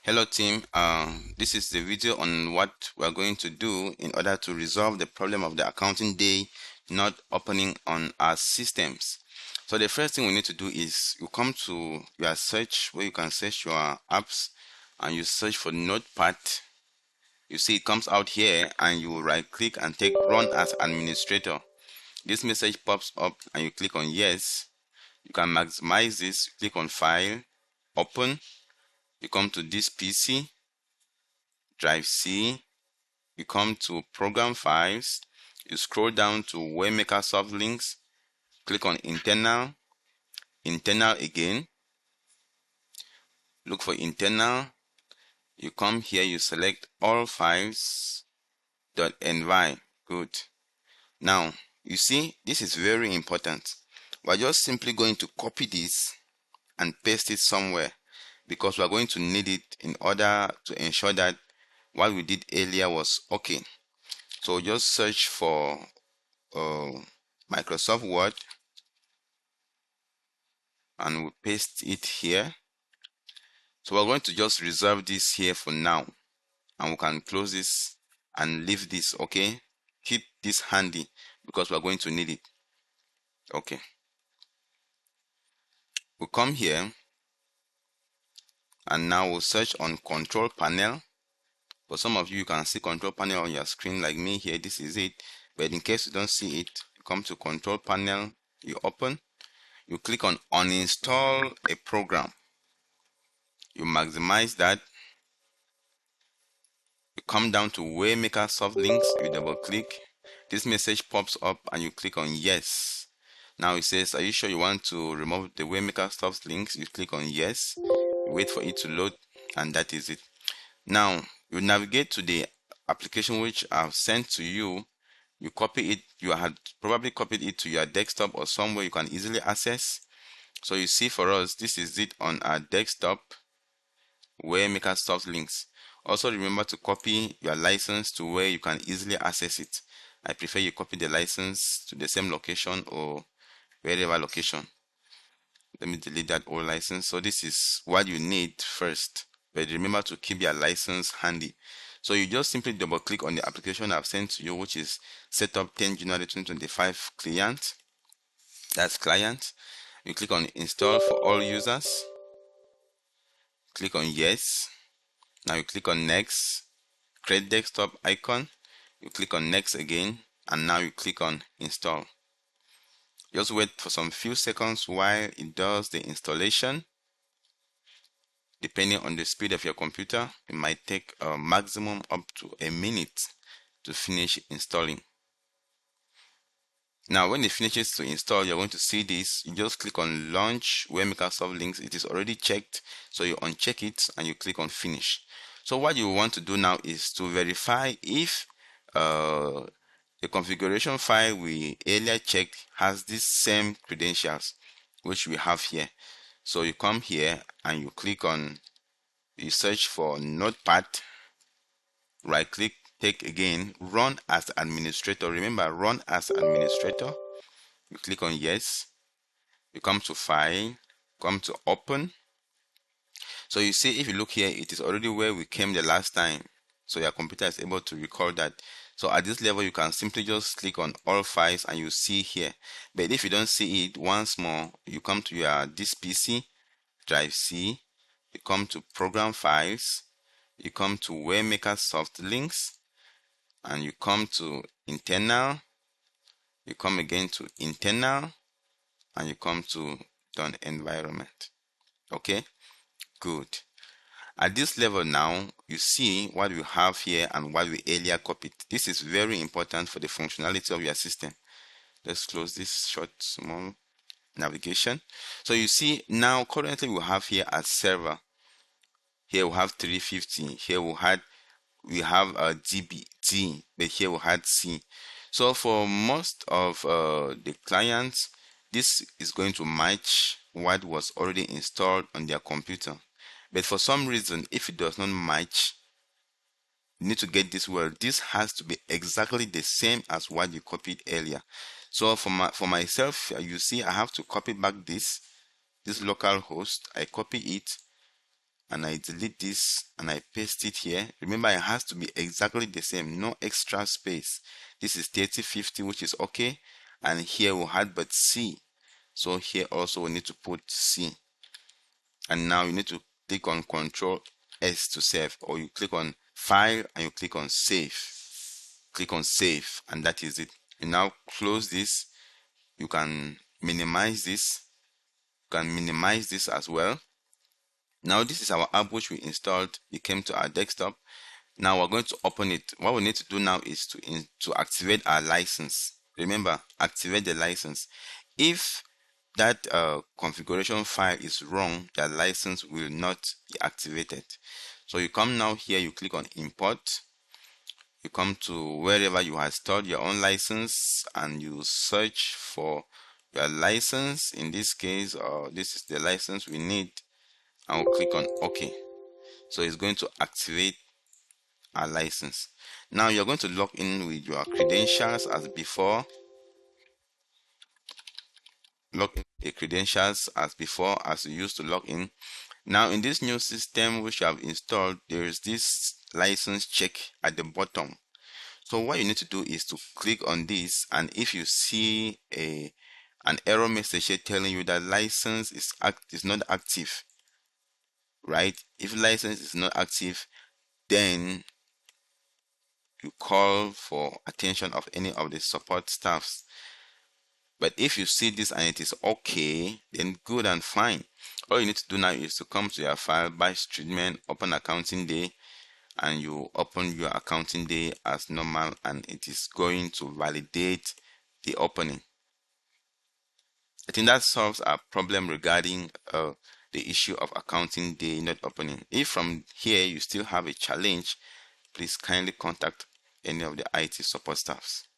Hello team, this is the video on what we're going to do in order to resolve the problem of the accounting day not opening on our systems. So the first thing we need to do is you come to your search where you can search your apps and you search for Notepad. You see it comes out here and you right click and take run as administrator. This message pops up and you click on yes. You can maximize this, click on file, open, you come to this PC, drive C, you come to program files, you scroll down to WayMaker soft links, click on internal again, look for internal, you come here, you select all files .envi. Good. Now you see this is very important. We're just simply going to copy this and paste it somewhere because we're going to need it in order to ensure that what we did earlier was okay. So just search for Microsoft Word and we paste it here. So we're going to just reserve this here for now and we can close this and leave this. Okay, keep this handy because we're going to need it. Okay, we'll come here and now we'll search on control panel. For some of you, you can see control panel on your screen like me here. This is it, but in case you don't see it, you come to control panel, you open, you click on uninstall a program, you maximize that, you come down to WayMaker soft links, you double click, this message pops up and you click on yes. Now it says, are you sure you want to remove the WayMaker soft links? You click on yes, you wait for it to load, and that is it. Now you navigate to the application which I've sent to you, you copy it, you had probably copied it to your desktop or somewhere you can easily access. So you see for us, this is it on our desktop, WayMaker soft links. Also remember to copy your license to where you can easily access it. I prefer you copy the license to the same location or wherever location. Let me delete that old license. So this is what you need first, but remember to keep your license handy. So you just simply double click on the application I've sent to you, which is setup 10 January 2025 client. That's client. You click on install for all users. Click on yes. Now you click on next, create desktop icon, you click on next again, and now you click on install. Just wait for some few seconds while it does the installation. Depending on the speed of your computer, it might take a maximum up to a minute to finish installing. Now when it finishes to install, you're going to see this. You just click on launch WayMaker soft links. It is already checked, so you uncheck it and you click on finish. So what you want to do now is to verify if the configuration file we earlier checked has these same credentials which we have here. So you come here and you click on, you search for Notepad, right click, take again, run as administrator. Remember, run as administrator. You click on yes, you come to file, come to open. So you see, if you look here, it is already where we came the last time, so your computer is able to recall that. So at this level, you can simply just click on all files and you see here. But if you don't see it, once more you come to your this PC, drive C, you come to program files, you come to WayMaker soft links, and you come to internal, you come again to internal, and you come to done environment. Okay, good. At this level now, you see what we have here and what we earlier copied. This is very important for the functionality of your system. Let's close this short small navigation. So you see now currently we have here a server. Here we have 350. Here we have a DBT, but here we had C. So for most of the clients, this is going to match what was already installed on their computer. But for some reason, if it does not match, you need to get this well. This has to be exactly the same as what you copied earlier. So for myself, you see, I have to copy back this local host. I copy it, and I delete this and I paste it here. Remember, it has to be exactly the same, no extra space. This is 3050, which is okay, and here we had but C, so here also we need to put C. And now you need to click on Control S to save, or you click on File and you click on Save. Click on Save, and that is it. You now close this. You can minimize this. You can minimize this as well. Now this is our app which we installed. It came to our desktop. Now we're going to open it. What we need to do now is to activate our license. Remember, activate the license. If that configuration file is wrong, the license will not be activated. So you come now here, you click on import. You come to wherever you have stored your own license and you search for your license. In this case, this is the license we need, and we'll click on OK. So it's going to activate our license. Now you're going to log in with your credentials as before. Log in the credentials as before, as you used to log in. Now in this new system which you have installed, there is this license check at the bottom. So what you need to do is to click on this, and if you see an error message here telling you that license is not active, right? If license is not active, then you call for attention of any of the support staffs. But if you see this and it is okay, then good and fine. All you need to do now is to come to your file, batch treatment, open accounting day, and you open your accounting day as normal, and it is going to validate the opening. I think that solves our problem regarding the issue of accounting day not opening. If from here you still have a challenge, please kindly contact any of the IT support staffs.